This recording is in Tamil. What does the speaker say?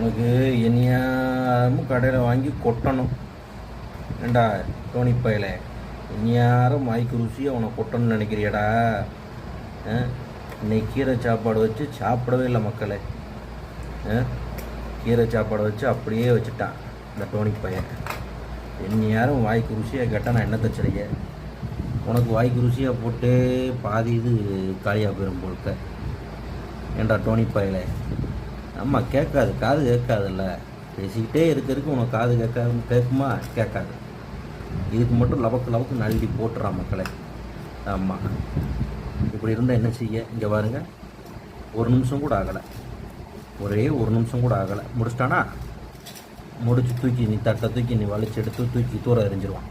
உனக்கு இனியாரும் கடையில் வாங்கி கொட்டணும். ஏண்டா டோனி பயல, இனியாரும் வாய்க்கு ருசியாக உனக்கு கொட்டணும்னு நினைக்கிறியடா? இன்னைக்கு கீரை சாப்பாடு வச்சு சாப்பிடவே இல்லை மக்களே. கீரை சாப்பாடு வச்சு அப்படியே வச்சுட்டான் இந்த டோனி பையன். யாரும் வாய்க்கு ருசியாக கேட்டால் நான் என்ன தச்சுறீங்க? உனக்கு வாய்க்கு ருசியாக போட்டு பாதி இது காலியாக போயிடும் போல்க்க. ஏண்டா டோனி பயல, அம்மா கேட்காது, காது கேட்காதுல்ல. பேசிக்கிட்டே இருக்கிறதுக்கு உனக்கு காது கேட்குமா? கேட்காது. இதுக்கு மட்டும் லவக்கு நழுவி போட்டுறான் மக்களே. ஆமாம், இப்படி இருந்தால் என்ன செய்ய? இங்கே பாருங்க, ஒரு நிமிஷம் கூட ஆகலை, ஒரே ஒரு நிமிஷம் கூட ஆகலை, முடிச்சிட்டானா? முடிச்சு தூக்கி நீ தட்டை தூக்கி நீ வலிச்சு எடுத்து தூக்கி தூர எறிஞ்சிருவான்.